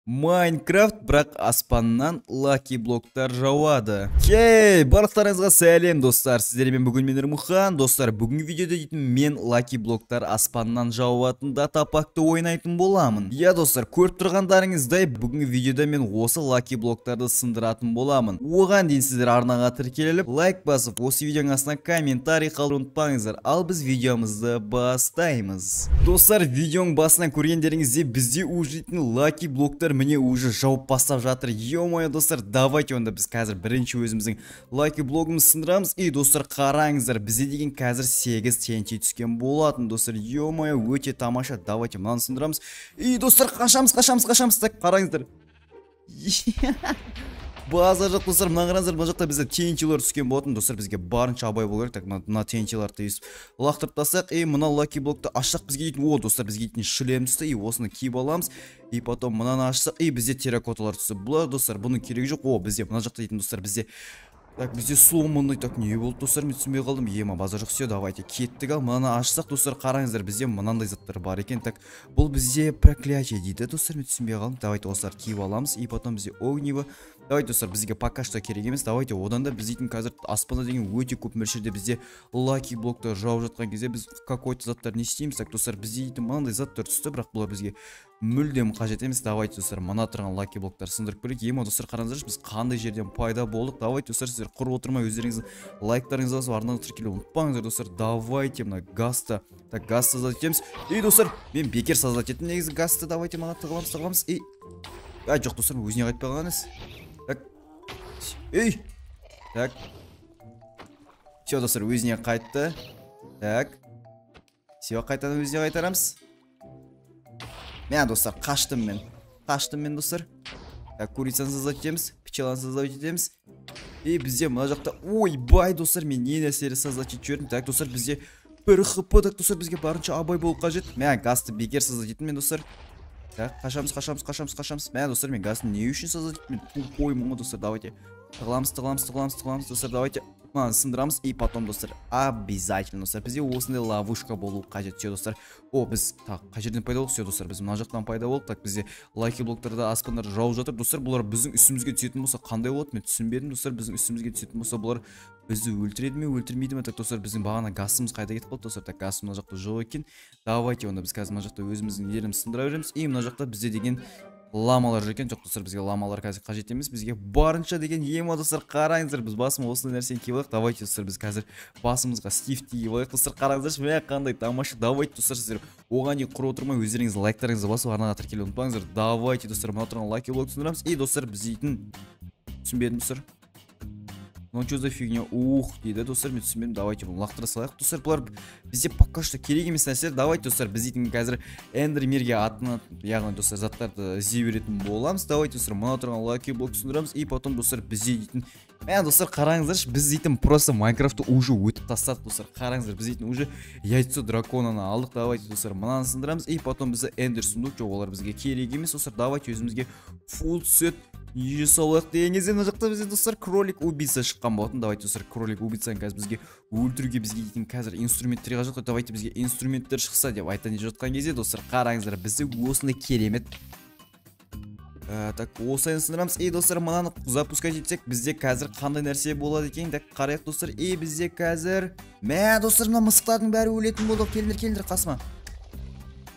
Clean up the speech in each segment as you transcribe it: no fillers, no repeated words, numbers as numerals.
Майнкрафт, бірақ аспаннан лаки блоктар жауады. Барлықтарыңызға сәлем достар. Сіздермен бүгін мен Нұрмұхан. Достар, бүгінгі видеода мен лаки блоктар аспаннан жауатын датапакты ойнайтын боламын. Достар, көріп тұрғандарыңыздай, бүгінгі видеода мен осы лаки блоктарды сындыратын боламын. Оған дейін сіздер арнаға тіркеліп, лайк басып, осы видеоның астына комментарий қалдыруды ұмытпаңыздар. Ал біз видеомызды бастаймыз. Достар, видеоның басынан көргендеріңізде бізде уже лаки блоктар міне уже жауып бастап жатыр. Ё-моё, достар, давайте онда біз қазір бірінші өзіміздің лаки блогымыз сындырамыз. И достар, қараңыздар, бізде деген қазір 8 TNT түскен болатын. Достар, ё-моё, өте тамаша. Давайте мынаны сындырамыз. И достар, қашамыз. Так, қараңыздар. Базар жоқ достар, мына қараңыздар, мына жақта бізде TNT-лар түскен болатын. Достар, бізге барынша абай болу керек. Так, мына TNT-ларды лақтырып тастайық. И мына лаки блокты ашсақ бізге дейтін, достар, бізге дейтін шлем түсті. И осыны киіп аламыз. И потом мынаны ашсақ, и бізде терракоталар түсті. Бұлар достар, бұның керегі жоқ. Бізде мына жақта дейтін достар, бізде так, бізде сломанный. Так, не болды достар, мен түсінбей қалдым. Базар жоқ, все, давайте кеттік. Ал мынаны ашсақ достар, қараңыздар, бізде мынандай заттар бар екен. Так, бұл бізде проклятие дейді достар, мен түсінбей қалдым. Давайте осылар киіп аламыз. И потом бізде огниво. Давайте достар, бізге пока что керек емес. Давайте одан да біз дейтін қазір аспанда деген өте көп мөлшерде бізде лаки блоктар жауып жатқан кезде біз какой-то заттар не істейміз. Так, достар, бізде дейтін мынандай заттар түсті, бірақ бұлар бізге мүлдем қажет емес. Давайте достар, мына тұрған лаки блоктар сындырып көрейік. Достар, қараңыздаршы, біз қандай жерден пайда болдық. Давайте достар, сіздер құрып отырмай өздеріңіздің лайктарыңызды басып арнаға тіркелуді ұмытпаңыздар достар. Давайте мына газты, так, газды создать етеміз. И достар, мен бекер создать еттім негізі газды. Давайте мына тығыламыз. И жоқ достар, өзіне қайтпай қалғаныз. Так. Все, достар, өзіне қайтты. Так. Все, қайтадан өзіне қайтарамыз. Мен достар, қаштым мен достар. Так, курицаны создать етеміз, пчеланы создать етеміз. И бізде мына жақта, бай достар, мен не нәрселер создать етіп жібердім. Так, достар, бізде бір хп, так, достар, бізге барынша абай болып қажет. Мен газды бекер создать еттім мен достар. Так, қашамыз. Мен достар, мен газды не үшін создать еттім? Мен қоймын достар, давайте. Тығыламыз, достар, давайте сындырамыз. И потом, достар, обязательно, достар, бізде осындай ловушка болу қажет. Все, достар, біз, так, қай жерден пайда болдық? Все, достар, біз мына жақтан пайда болдық. Так, бізде лаки блоктарда аспандар жауып жатыр. Достар, бұлар біздің үстімізге түсетін болса қандай болады? Мен түсінбедім, достар, біздің үстімізге түсетін болса бұлар бізді өлтіреді ме, өлтірмейді ме? Так, достар, біздің бағана газымыз қайда кетіп қалды, достар. Так, газ мына жақта жоқ екен. Давайте онда біз қазір мына жақта өзіміздің елімізді сындыра береміз. И мына жақта бізде деген ламалар екен. Жоқ достар, бізге ламалар қазір қажет емес. Бізге барынша деген достар, қараңыздар, біз басыма осындай нәрсені киіп алайық. Давайте достар, біз қазір басымызға стив киіп алайық. Достар, қараңыздаршы, мә қандай тамаша. Давайте достар, сіздер оған дейін құрып отырмай өздеріңіз лайктарыңызды басып арнаға тіркелуді ұмытпаңыздар. Давайте достар, мына тұрған лаки блок сындырамыз. И достар, біз дейтін түсінбедім достар. Ну что за фигня? Дейді достар, мен түсінбедім. Давайте бұны лақтыра салайық. Достар, бұлар бізде пока что керек емес нәрселер. Давайте достар, біз дейтін қазір эндермерге атына, яғни достар, заттарды іздей беретін боламыз. Давайте достар, мына тұрған лаки блок сындырамыз. И потом достар, біз дейтін, достар, қараңыздаршы, біз дейтін просто Майнкрафтты уже өтіп тастадық достар. Қараңыздар, біз дейтін уже яйцо драконаны алдық. Давайте достар, мынаны сындырамыз. И потом бізде эндер сундук, жоқ, олар бізге керек емес достар. Давайте өзімізге full set не жасалайық деген кезде мына жақта бізде достар кролик убийца шыққан болатын. Давайте достар, кролик убийцаны қазір бізге өлтіруге бізге дейтін қазір инструменттер қажет. Давайте бізге инструменттер шықса деп айтайын жатқан кезде достар, қараңыздар, бізде осындай керемет. Так, осыны сындырамыз. И достар, мынаны запускать етсек, бізде қазір қандай нәрсе болады екен? Так, қарайық достар. И бізде қазір достар, мына мысықтардың бәрі өлетін болды. Келдір қасыма.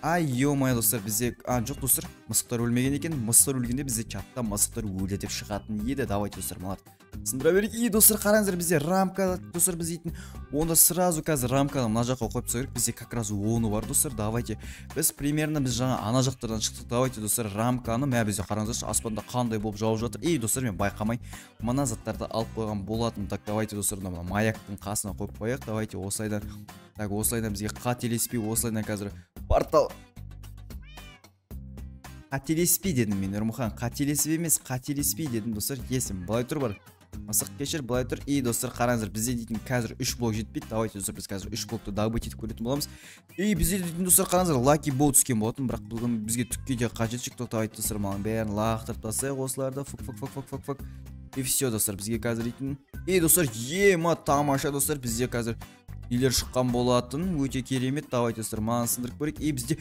Ё-моё достар, бізде жоқ достар, мысықтар өлмеген екен. Мысықтар өлгенде бізде чатта мысықтар өлді деп шығатын еді. Давайте достар, мыналарды сындыра берейік. И достар, қараңыздар, бізде рамка достар, біз дейтін онда сразу қазір рамканы мына жаққа қойып тастау керек. Бізде как раз оны бар достар. Давайте біз примерно біз жаңа ана жақтардан шықтық. Давайте достар, рамканы бізде қараңыздаршы, аспанда қандай болып жауып жатыр. И достар, мен байқамай мына заттарды алып қойған болатын. Так, давайте достар, мына маяктың қасына қойып қояйық. Давайте осылайдан, так, осылайдан бізге қателеспей, осылайдан қазір портал. Қателеспей дедім мен, Нұрмұхан, қателеспей дедім достар. Есім, былай тұр бар. Мысық кешір, былай тұр. И достар, қараңыздар, бізде дейтін қазір 3 блок жетпейді. Давайте достар, біз қазір 3 блокты добыть етіп көретін боламыз. И бізде дейтін достар, қараңыздар, лаки бол түскен болатын, бірақ бүгін бізге түкке де қажет жоқ. Давайте достар, малың бәрін лақтырып тастайық осыларды. Фук. И все достар, бізге қазір дейтін. И достар, тамаша достар, бізде қазір үйлер шыққан болатын, өте керемет. Давайте достар, маған сындырып көрейік. И бізде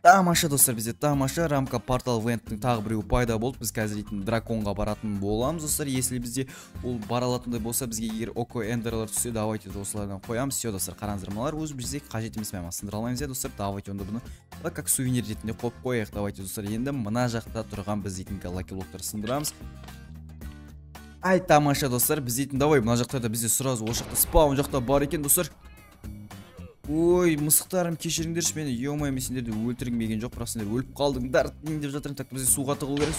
Тамаша достар, бізде тамаша рамка портал венттің тағы біреуі пайда болды. Біз қазір дейтін драконға баратын боламыз достар. Если бізде ол бара алатындай болса, бізге егер око эндерлер түссе, давайте осылардан қоямыз. Все достар, қараңыздар, мыналар өзі бізде қажет емес, мәма сындыра алмаймыз достар. Давайте онда бұны как сувенир ретінде қойып қояйық. Давайте достар, енді мына жақта тұрған біз дейтін лаки блоктар сындырамыз. Ай тамаша достар, біз дейтін давай мына жақтарда бізде сразу ол жақта спаун жақта бар екен достар. Ой, мысықтарым, кешіріңдерші мені, ё-моё, мен сендерді өлтірмеген жоқ, бірақ сендер өліп қалдыңдар деп жатырмын. Так, бізде суға тығылу керек.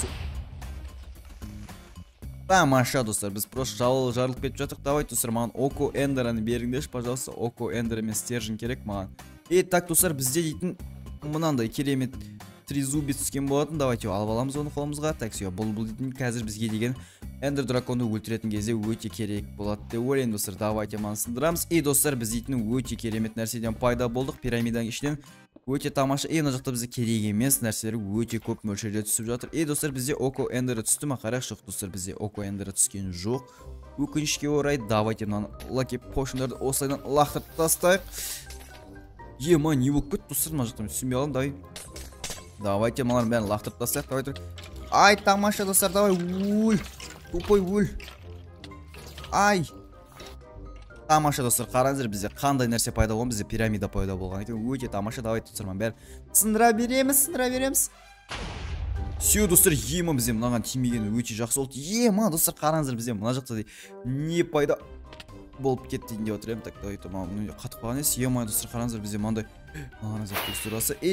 Тамаша достар, біз просто жарылып кетіп жатырмық. Давайте достар, маған око эндераны беріңдерші, пожалуйста. Око эндер мен стержен керек маған. Так достар, бізде дейтін мынандай керемет трезубец түскен болатын. Давайте алып аламыз оны қолымызға. Так, все, бұл дейтін қазір бізге деген эндер драконды өлтіретін кезде өте керек болады деп ойлаймын достар. Давайте маған сындырамыз. Достар, біз дейтін өте керемет нәрседен пайда болдық. Пирамиданың ішінен өте тамаша. Мына жақта бізде керек емес нәрселер өте көп мөлшерде түсіп жатыр. Достар, бізде око эндері түсті ма? Қарайық, жоқ достар, бізде око эндері түскен жоқ. Өкінішке орай, давайте мынаны лаки пошындарды осылайдан лақтырып тастайық. Ема, не болып кетті достар, мына жақта мен түсінбей аламын. Давайте мыналардың бәрін лақтырып тастайық. Давайте. Ай, тамаша достар, давай. Ой, тупой өл. Ай. Тамаша достар, қараңыздар, бізде қандай нәрсе пайда болған? Бізде пирамида пайда болған екен. Өте тамаша. Давайте достар, бәрін сындыра береміз. Все достар, ема бізде мынаған тимегені өте жақсы болды. Ема достар, қараңыздар, бізде мына жақта не пайда болып кетті деп отырмын. Так, давайте мына қатып қалған емес. Ема достар, қараңыздар, бізде мынандай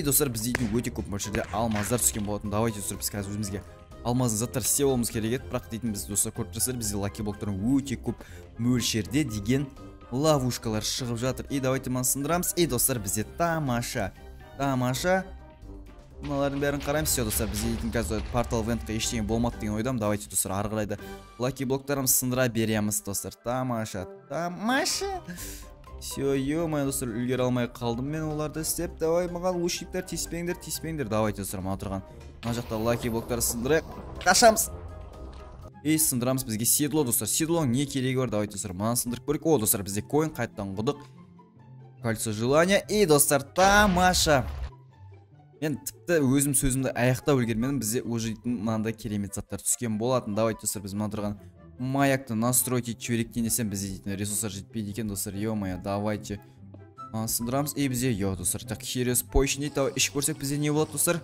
достар, бізде өте көп мөлшерде алмаздар түскен болатын. Давайте достар, біз қазір өзімізге алмаздың заттар істеп алуымыз керек еді. Бірақ дейтін біз достар көріп тұрсыздар, бізде лаки блоктардың өте көп мөлшерде деген ловушкалар шығып жатыр. Давайте мына сындырамыз. Достар, бізде тамаша. Мыналардың бәрін қараймыз. Все достар, бізде дейтін қазір портал вентқа ештеңе болмады деген ойдам. Давайте достар, ары қарай да лаки блоктарымыз сындыра береміз достар. Тамаша. Все, ё-моё достар, үлгере алмай қалдым мен оларды істеп. Давай маған лучниктер тиіспеңдер. Давайте достар, мына тұрған мына жақта лаки блоктар сындырайық. Қашамыз. Сындырамыз. Бізге седло достар. Седлоның не керегі бар? Давайте достар, мына сындырып көрейік. Достар, бізде коин қайттан құдық. Кольцо желания. Достар, тамаша. Мен тіпті өзім сөзімді аяқтап үлгермедім. Бізде уже мынандай керемет заттар түскен болатын. Давайте достар, біз мына тұрған маякты настройте чүректен десем, бізде дейтін ресурстар жетпейді екен достар. Ё-моё, давайте сындырамыз. Бізде достар, так херес пойшын дейді. Давай ішіп көрсек бізде не болады достар?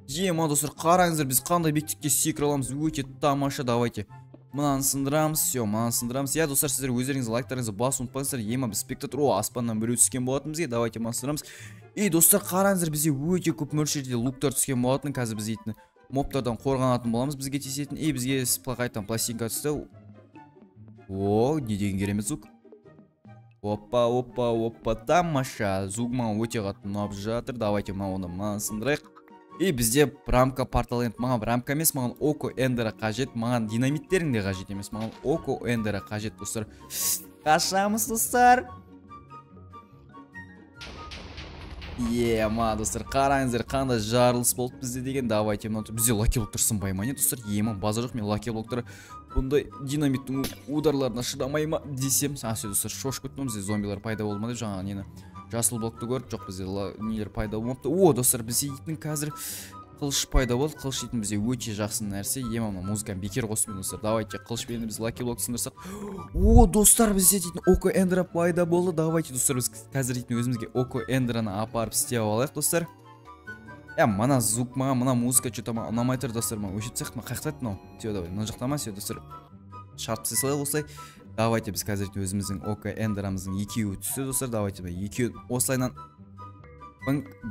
Ема достар, қараңыздар, біз қандай биіктікке секіре аламыз. Өте тамаша. Давайте мынаны сындырамыз. Все, мынаны сындырамыз. Достар, сіздер өздеріңіз лайктарыңызды басып ұмытпаңыздар. Ема біз спектатор аспаннан біреу түскен болатын бізге. Давайте мынаны сындырамыз. Достар, қараңыздар, бізде өте көп мөлшерде луктар түскен болатын. Қазір біз дейтін моптардан қорғанатын боламыз. Бізге тиісетін. Бізге қайтадан пластинка түсті. Не деген керемет звук. Опа, тамаша. Звук маған өте қатты ұнап жатыр. Давайте мынаны сындырайық. Бізде рамка портал енд. Маған рамка емес, маған око эндері қажет. Маған динамиттерің де қажет емес. Маған око эндері қажет достар. Қашамыз достар. Достар, қараңыздар, қандай жарылыс болды бізде деген. Давайте бізде лаки блоктар сынбай ма не достар? База жоқ, мен лаки блоктар бұндай динамиттің ударларына шыдамай ма десем. Все достар, шошып кеттім. Бізде зомбилар пайда болма деп жаңа нені жасыл блокты көріп, жоқ бізде нелер пайда болмапты. Достар, бізде дейтін қазір қылыш пайда болды. Қылыш дейтін бізде өте жақсы нәрсе. Музыканы бекер қосымен достар. Давайте қылышпен біз лаки блок сындырсақ. Достар, бізде дейтін око эндера пайда болды. Давайте достар, біз қазір дейтін өзімізге око эндераны апарып істеп алайық достар. Мына звук маған, мына музыка что-то ұнамай тұр достар. Өшіп сияқты ма қаяқтайды мынау? Все, давай, мына жақта ма? Все достар, шарт жасайық осылай. Давайте біз қазір өзіміздің око эндерамыздың екеуі түсті достар. Давайте екеуін осылайнан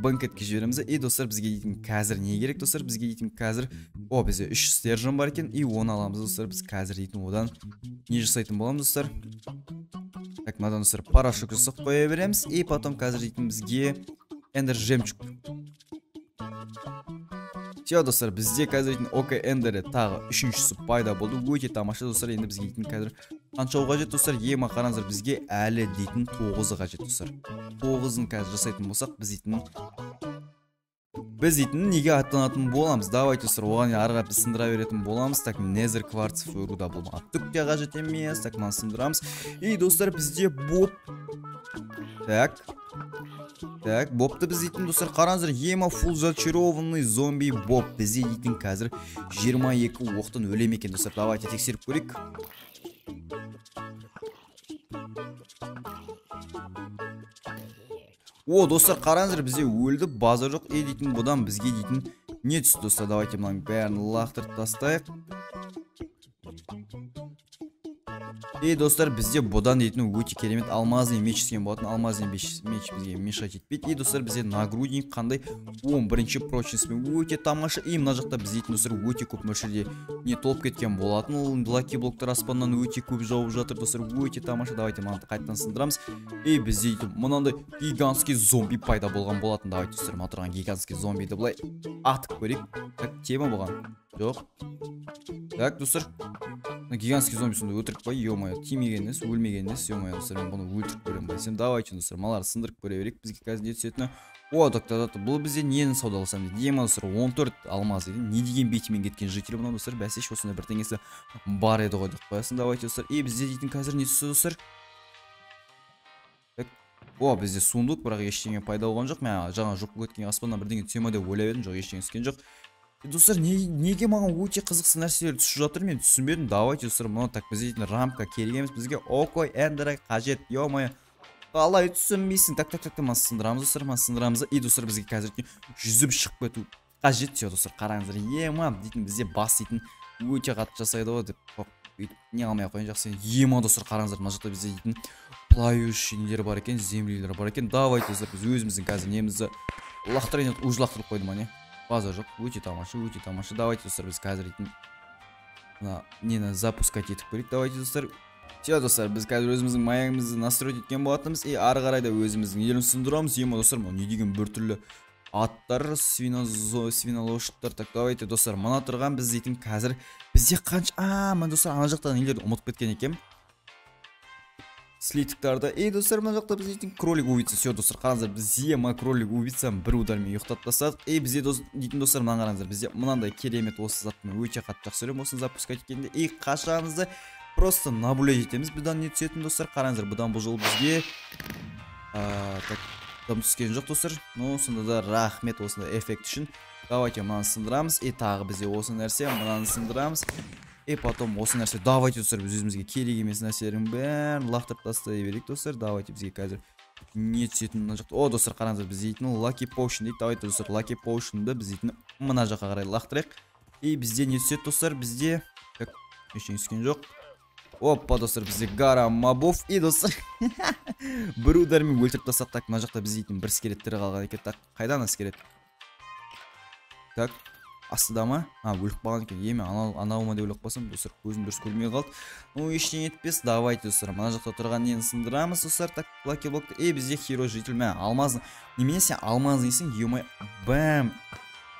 банкетке жібереміз. Достар, бізге дейтін қазір не керек достар? Бізге дейтін қазір бізде 3 стержен бар екен. Оны аламыз достар. Біз қазір дейтін одан не жасайтын боламыз достар? Так, мынадан достар парашют жасап қоя береміз. Потом қазір дейтін бізге эндер жемчуг. Все достар, бізде қазір дейтін око эндері тағы 3-шісі пайда болды. Өте тамаша достар. Енді бізге дейтін қазір қанша қажет достар? Қараңыздар, бізге әлі дейтін 9-ы қажет достар. 9-ын қазір жасайтын болсақ, біз дейтін біз дейтін неге аттанатын боламыз. Давайте достар, оған арғы біз сындыра беретін боламыз. Так, незер кварцев өруда болмаған. Түкте қажет емес. Так, маны сындырамыз. И достар, бізде боб. Так, бобты біз дейтін достар, қараңыздар, ема фул зачарованный зомби боб. Бізде дейтін қазір 22 оқтан өлем екен достар. Давайте тексеріп көрейік. О, достар, қараңыздар, бізде өлді, база жоқ. Дейтін бұдан бізге дейтін не түсті достар. Давайте мұның бәрін лақтырып тастайық. Достар, бізде бұдан дейтін өте керемет алмазный меч түскен болатын. Алмазный меч бізге мешать етпейді. Достар, бізде нагрудник қандай 11-ші прочностьпен өте тамаша. Мына жақта біз дейтін достар өте көп мөлшерде не толып кеткен болатын. Ол лаки блоктар аспаннан өте көп жауып жатыр. Достар, өте тамаша. Давайте мынаны қайтадан сындырамыз. Бізде дейтін мынандай гигантский зомби пайда болған болатын. Давайте достар, мына тұрған гигантский зомбиді былай атып көрейік. Так, тема болған. Жоқ. Так, достар, гигантский зомби сонда өтірік бай, ё-моё, тимеген емес, өлмеген емес, ё-моё, достар, мен бұны өлтіріп көрем байсам. Давайте, достар, малар сындырып көре берейік. Бізге қазір не түсетіні. О, доктор, бұл бізде нені саудаласам дейді. Ема, достар, 14 алмаз дейді. Не деген бетімен кеткен житель бұна, достар, бәсеш осында бір теңесі бар еді ғой деп қоясын. Давайте, достар, бізде дейтін қазір не түсті, достар. О, бізде суындық, бірақ ештеңе пайда болған жоқ. Мен жаңа жоқ кеткен аспаннан бірдеңе түсеме деп ойлап едім, жоқ, ештеңе түскен жоқ. Достар, неге маған өте қызықсы нәрселер түсіп жатыр, мен түсінбедім. Давайте, достар, мынау так біз дейтін рамка керек емес, бізге окой эндерай қажет, ё-моё. Қалай түсінбейсің? Так, маны сындырамыз, достар, маны сындырамыз. Достар, бізге қазір жүзіп шығып кету қажет. Достар, қараңыздар, ема дейтін бізде бас дейтін өте қатты жасайды ғой деп не алмай ақ қойын жақсы. Ема, достар, қараңыздар, мына жақта бізде дейтін плавающий нелер бар екен, землелер бар екен. Давайте, достар, біз өзіміздің қазір немізді лақтырып лақтырып қойдым, ане. База жоқ, өте тамаша, өте тамаша. Давайте, достар, біз қазір дейтін нені запускать етіп көрейік. Давайте, достар. Все, достар, біз қазір өзіміздің маягымызды настроить еткен болатынымыз. Ары қарай да өзіміздің елін сындырамыз. Ема, достар, не деген бір түрлі аттар, свинолошықтар. Так, давайте, достар, мына тұрған біз дейтін қазір бізде қанша... Мен, достар, ана жақтан нелерді ұмытып кеткен екен. Слитиктарды. Достар, мына жақта біз дейтін кролик убийца. Все, достар, қараңыздар, біз ема кролик убийца бір удармен ұйықтап тастадық. Бізде дейтін достар, мына қараңыздар, бізде мынандай керемет осы затты өте қатты жақсы көремін осыны запускать еткенде. Қашанызды просто наблюдать етеміз. Бұдан не түсетін, достар, қараңыздар, бұдан бұл жол бізге так, там түскен жоқ, достар. Ну, сонда да рахмет осында эффект үшін. Давайте мынаны сындырамыз. Тағы бізде осы нәрсе, мынаны сындырамыз. Потом осы нәрсе. Давайте, достар, біз өзімізге керек емес нәрселерін бәрін лақтырып тастай берейік, достар. Давайте бізге қазір не түсетін мына жақта. О, достар, қараңыздар, біз дейтін Lucky Potion дейді. Давайте, достар, Lucky Potion'ды біз дейтін мына жаққа қарай лақтырайық. Бізде не түседі, достар, бізде так, ештеңе түскен жоқ. Опа, достар, бізде гара мобов. Достар, бір удармен өлтіріп тастақ. Так, мына жақта біз дейтін бір скелеттері қалған екен. Так, қайдан скелет? Так, астыда ма? Өліп қалған екен. Еме, анауыма деп өліп қалсам, достар, көзім дұрыс көрмей қалды. Ештеңе етпес. Давайте, достар, мына жақта тұрған нені сындырамыз, достар. Так, лаки блокты. Бізде херо житель. Мә, алмазын. Немене сен алмазын дейсің? Емай, бәм.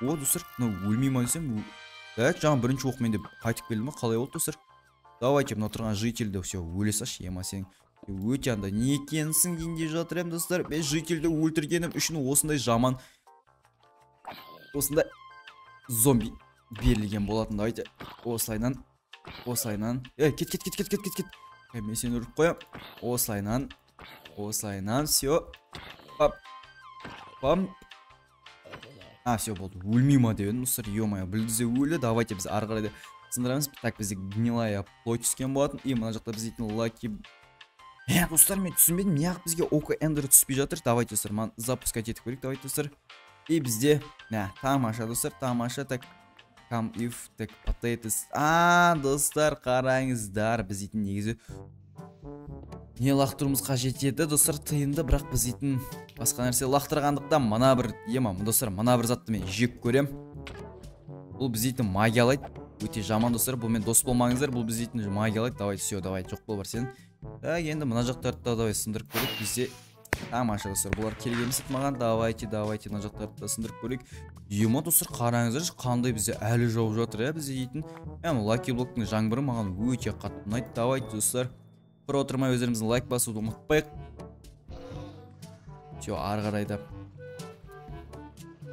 О, достар, өлмей ма десем? Так, жаңа бірінші оқымен деп қайтып келді ма? Қалай болды, достар? Давайте, мына тұрған жительді все өле саш. Ема, сен өте анда не екенсің дейінде жатыр ем, достар. Мен жительді өлтіргенім үшін осындай жаман, осындай зомби берілген болатын. Давайте осылайнан кет. Мен сені ұрып қоям. Осылайнан все. Пам. Все болды. Өлмей ма деп едім, достар. Ё-моё, білдізе өлі. Давайте біз ары қарай сындырамыз. Так, бізде гнилая плоть түскен болатын. Мына жақта біз дейтін лаки. Достар, мен түсінбедім, неғып бізге око эндер түспей жатыр. Давайте, достар, ман запускать етіп көрейік. Давайте, достар. Бізде, тамаша, достар, тамаша. Так, come if, так, potatoes. Достар, қараңыздар. Біз дейтін негізі не лақтыруымыз қажет еді, достар, тиынды, бірақ біз дейтін басқа нәрсе лақтырғандықтан мына бір, достар, мына бір затты мен жек көрем. Бұл біз дейтін магиялайды. Өте жаман, достар, бұл мен дос болмаңыздар. Бұл біз дейтін магиялайды. Давайте, все, давайте, жоқ бол бар сен. Енді мына жақтарды давай сындырып көрейік. Бізде тамаша, достар, бұлар келген емес маған. Давайте, мына жақтарды сындырып көрейік. Ема, достар, қараңыздар, қандай бізде әлі жауып жатыр, бізде дейтін. Лаки блоктың жаңбыры маған өте қатты ұнайды. Давайте, достар, бір отырмай өздеріміздің лайк басуды ұмытпайық. Все, ары қарайда.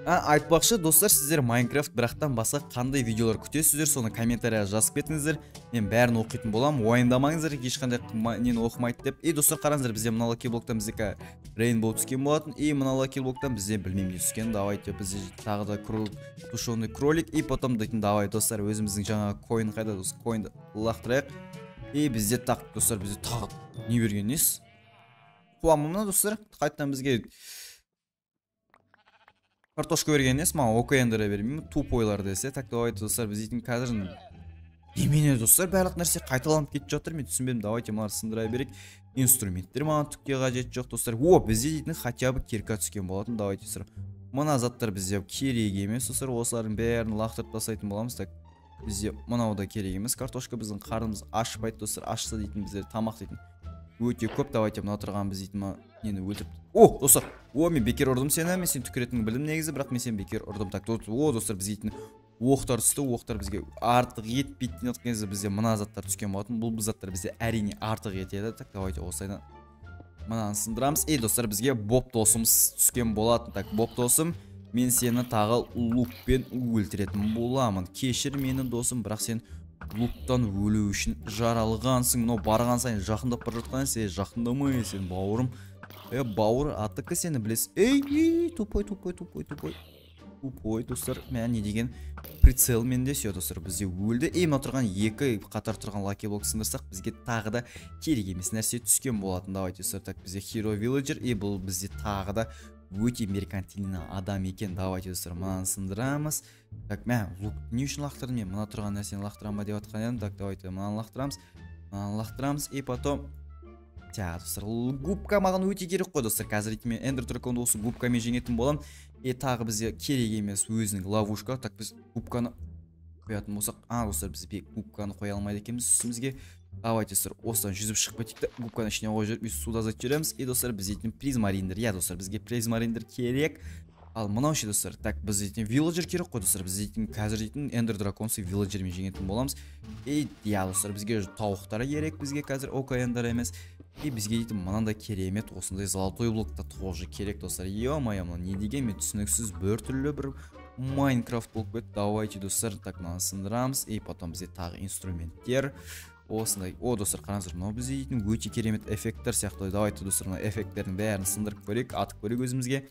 Айтпақшы достар, сіздер Minecraft бірақтан басқа қандай видеолар күтесіздер, соны комментария жазып кетіңіздер. Мен бәрін оқитын болам, уайымдамаңыздар, ешқандай нені оқымайды деп. Достар, қараңыздар, бізде мына Lucky блоктан бізде Rainbow түскен болатын, мына Lucky блоктан бізде білмеймін не түскен. Давайте бізде тағы да тушеный кролик, потом дейтін, давай достар, өзіміздің жаңа коин қайда, достар, коинді лақтырайық. Бізде так, достар, бізде тағы не берген нес? Қуамымна, достар, қайттан бізге картошка берген нес, ма окендері бермеймін, тупойлар десе. Так, давайте достар, біз дейтін қазір немене достар, барлық нәрсе қайталанып кетіп жатыр, мен түсінбедім. Давайте мына сындыра берейік. Инструменттер маған түкке қажет жоқ достар. Бізде дейтін хотя бы кирка түскен болатын. Давайте достар, мына заттар бізде керек емес достар, осылардың бәрін лақтырып тастайтын боламыз. Так, бізде мынау да керек емес. Картошка біздің қарнымыз ашпайды достар, ашса дейтін біздер тамақ дейтін өте көп. Давайте мына отырған біз дейтін нені өлтіріп. Достар, мен бекер ұрдым сені, мен сен түкіретініңді білдім негізі, бірақ мен сен бекер ұрдым. Так, достар, біз дейтін оқтар түсті, оқтар бізге артық етпейтін отқанызды бізде мына заттар түскен болатын. Бұл заттар бізде әрине артық етеді. Так, давайте осайдан мынаны сындырамыз. Достар, бізге Боб досымыз түскен болатын. Так, Боб досым, мен сені тағы лукпен өлтіретін боламын. Кешір мені досым, бірақ сен луктан өлу үшін жаралғансың. Мынау барған сайын жақындап бара жатқан, сен жақындамай, сен бауырым. Бауыр атықы сені білесіз. Тупой достар, мен не деген прицел менде. Все достар, бізде өлді. Мына тұрған екі қатар тұрған Lucky блок сындырсақ, бізге тағы да керек емес нәрсе түскен болатын. Давайте достар, так, бізде Hero Villager, бұл бізде тағы да өте меркантильный адам екен. Давайте достар, мынаны сындырамыз. Так, мен лук не үшін лақтырдым, мен мына тұрған нәрсені лақтырам ба деп атқан едім. Так, давайте мынаны лақтырамыз. Потом достар, губка маған өте керек қой достар. Қазір мен Ender Dragon'ды осы губкамен жеңетін болам. Тағы бізде керек емес өзінің ловушка. Так, біз губканы қоятын болсақ, достар, біз губканы қоя алмайды екенбіз үстімізге. Давайте достар, осыдан жүзіп шығып кетейік. Губканы ішіне қойып жүріп, суда азат жүреміз. Достар, біз дейтін призмариндер. Достар, бізге призмариндер керек. Ал мынау ше достар, так, біз дейтін виллажер керек қой достар. Біз дейтін қазір дейтін Ender Dragon'сы виллажермен жеңетін боламыз. Достар, бізге тауықтары керек, бізге қазір окендер емес. Бізге дейтін мынандай керемет осындай золотой блокта тоже керек достар. Ё-моё, не деген мен түсініксіз бір түрлі бір Minecraft болып кетті. Давайте достар, так, мынаны сындырамыз. Потом бізде тағы инструменттер осындай. Достар, қараңыздар, мынау бізде дейтін өте керемет эффекттер сияқты. Давайте достар, мына эффекттердің бәрін сындырып көрейік, атып көрейік өзімізге.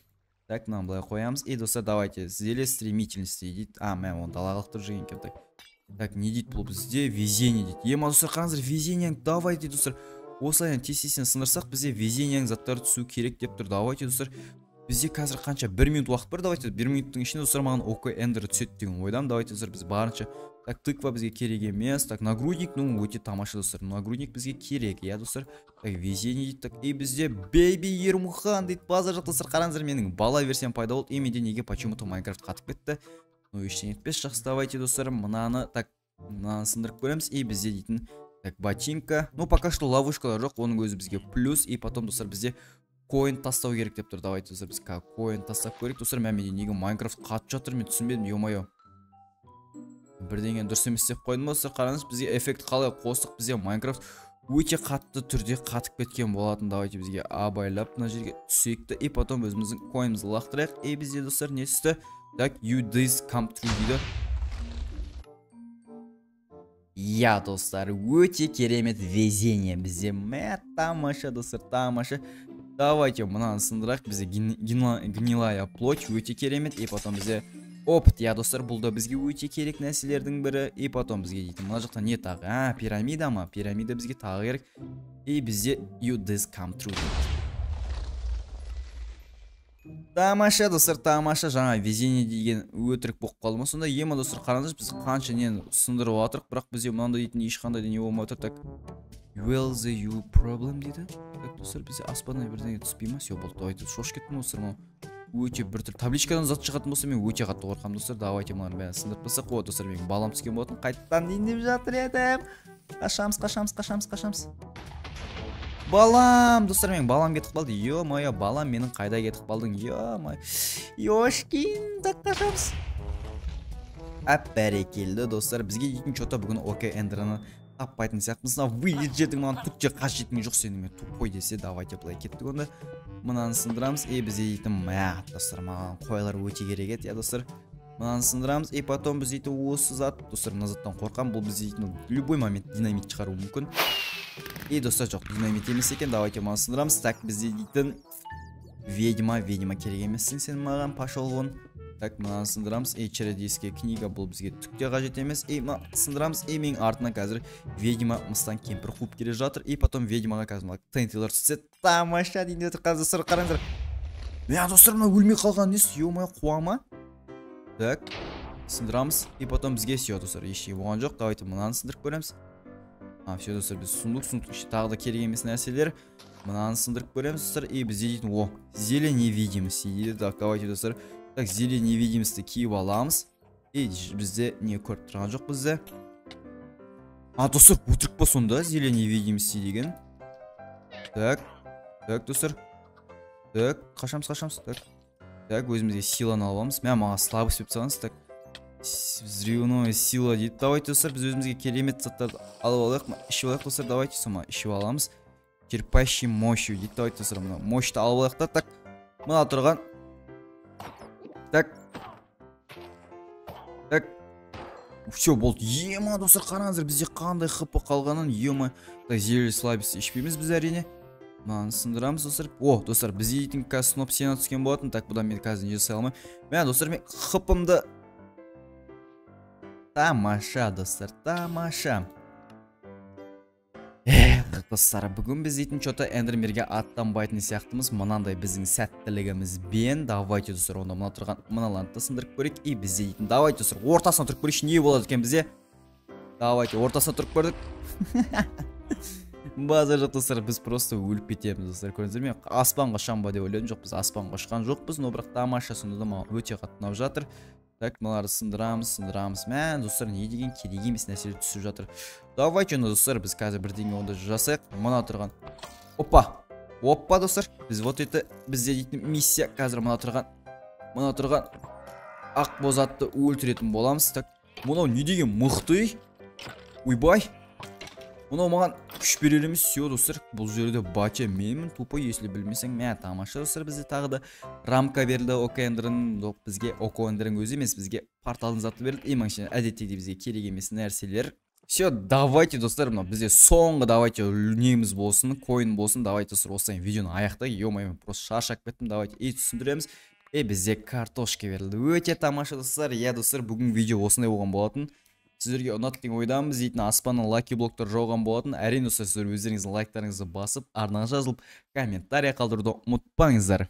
Так, мынаны былай қоямыз. Достар, давайте зеле стремительности дейді. Мен оны далаға лақтырып жүрген екен. Так, не дейді бұл бізде? Везение дейді. Достар, қараңыздар, везение. Давайте достар, осылайын тез-тез сындырсақ, бізде везенияң заттары түсу керек деп тұр. Давайте достар, бізде қазір қанша 1 минут уақыт бар. Давайте 1 минуттың ішінде достар маған окендер түседі деген ойдам. Давайте достар, біз барынша. Так, тыква бізге керек емес. Так, нагрудник, өте тамаша достар. Нагрудник бізге керек, достар. Так, везение дейді. Так, бізде бейби Ермухан дейді. Базар жоқ достар, қараңыздар, менің бала версиям пайда болды. Менде неге почему-то Minecraft қатып кетті. Ештеңе етпес. Жақсы, давайте достар, мынаны сындырып көреміз. Бізде дейтін так, ботинка. Пока что ловушкалар жоқ, оның өзі бізге плюс. Потом достар, бізде коин тастау керек деп тұр. Давайте достар, біз коин тастап көрейік. Достар, менде неге Minecraft қатып жатыр, мен түсінбедім. Ё-моё, бірдеңе дұрыс емес деп қойдым. Достар, қараңыз, бізге эффект қалай қостық. Бізде Minecraft өте қатты түрде қатып кеткен болатын. Давайте бізге абайлап мына жерге түсекті. Потом өзіміздің коинімізді лақтырайық. Бізде достар, не түсті? Так, you this come true дейді. Достар, өте керемет везение бізде. Тамаша достар, тамаша. Давайте мынаны сындырайық. Бізде гнилая плоть өте керемет. Потом бізде опыт. Достар, бұл да бізге өте керек нәрселердің бірі. Потом бізге дейтін мына жақта не тағы? Пирамида ма? Пирамида бізге тағы керек. Бізде you this come true. Тамаша достар, тамаша. Жаңа везение деген өтірік болып қалды ма? Сонда достар, қараңыз, біз қанша нені сындырып атырық, бірақ бізде мынандай дейтін ешқандай не болмай отыр. Так, well the you problem дейді. Так, достар, бізде аспаннан бірдеңе түспей ма? Все болды. Давайте шош кеттім достар. Өте бір түр табличкадан зат шығатын болса, мен өте қатты қорқамын достар. Давайте мынаны бәрін сындырып тастасақ. Достар, менің балам түскен болатын. Қайтадан дейін деп жатыр едім. Қашамыз. Балам, достар, менің балам кетіп қалды. Ё-моё, балам менің қайда кетіп қалдың? Ё-моё. Ёшкин, так қашамыз. Бәрекелді достар, бізге дейтін чота бүгін окендеріні таппайтын сияқтымыз. Мына выйдет жердің маған түк те қажетің жоқ сенің, мен тупой десе, давайте былай кеттік онда. Мынаны сындырамыз. Біз дейтін, мә, достар, маған қойлар өте керек еді, достар. Мынаны сындырамыз. Потом біз дейтін осы зат, достар, мына заттан қорқам, бұл біз дейтін любой момент динамит шығару мүмкін. Достар, жоқ, динамит емес екен, давайте мынаны сындырамыз. Так, біз дейтін ведьма керек емессің сен маған, пошел вон. Так, мынаны сындырамыз. Чародейская книга, бұл бізге түк те қажет емес. Сындырамыз. Менің артына қазір ведьма мыстан кемпір қуып келе жатыр. Потом ведьмаға қазір тентилер түседі. Тамаша дейін өтір қазір қараңыздар. Достар, мына өлмей қалған несі, ё-моё, қуама. Так, сындырамыз. Потом бізге все, достар, ешкей болған жоқ. Давайте мынаны сындырып көреміз. Все, достар, біз сундук іші тағы да керек емес нәрселер. Мынаны сындырып көреміз, достар. Біз дейтін, зелень невидимости дейді. Так, давайте, достар. Так, зелень невидимости киіп аламыз. Бізде не көріп тұрған жоқ бізде. Достар, өтірік па сонда зелень невидимости деген. Так, достар. Так, қашамыз. Так, өзімізге силаны аламыз. Маған слабость беп салаңыз. Так, взрывная сила дейді. Давайте, достар, біз өзімізге керемет заттарды алып алайық. Ішіп алайық, достар, давайте, сома ішіп аламыз. Черпающий мощью дейді. Давайте, достар, мощьті алып алайық. Так, мына тұрған. Так. Все, болды. Ема, достар, қараңыздар, бізде қандай хп қалғанын, ема. Так, зелень слабости ішпейміз біз әрине. Мынаны сындырамыз, достар. Достар, біз дейтін қазір сноп сена түскен болатын. Так, бұдан мен қазір жасай алмайм. Достар, мен хпымды. Тамаша, достар, тамаша. Достар, бүгін біз дейтін что-то эндермерге аттанбайтын сияқтымыз. Мынандай біздің сәттілігімізбен. Давайте, достар, онда мына тұрған мыналанды сындырып көрейік. Біз дейтін, давайте, достар, ортасына тұрып көрейік, не болады екен бізде. Давайте, ортасына тұрып көрдік. База жоқ, достар, біз просто өліп кетеміз, достар. Көрдіңіздер ме? Аспанға шамба деп ойладым, жоқ, біз аспанға ұшқан жоқпыз, но бірақ тамаша сонда да маған өте қатты ұнап жатыр. Так, мыналарды сындырамыз. Достар, не деген керек емес нәрселер түсіп жатыр. Давайте, достар, біз қазір бірдеңе онда жасайық. Мына тұрған. Опа, достар. Біз вот это бізде дейтін миссия қазір мына тұрған ақ бозатты өлтіретін боламыз. Так, мынау не деген мықты? Ойбай. Мынау маған күш берер емес, все, достар. Бұл жерде бача менмін, тупо, если білмесең, тамаша, достар, бізде тағы да рамка берілді, бізге окоэндердің өзі емес, бізге порталдың заты берілді. Маңшен әдеттегідей бізге керек емес нәрселер. Все, давайте, достар, бізде соңғы давайте неміз болсын, койын болсын. Давайте, достар, осылайын видеоны аяқта, ё-моё, просто шаршап кеттім. Давайте түсіндіреміз. Бізде картошка берілді. Өте тамаша, достар. Достар, бүгін видео осындай болған болатын. Сіздерге ұнатты деген ойдамыз. Дейтін аспаннан лаки блоктар жауған болатын. Әрине, достар, сіздер өздеріңіздің лайктарыңызды басып, арнаға жазылып, комментария қалдыруды ұмытпаңыздар.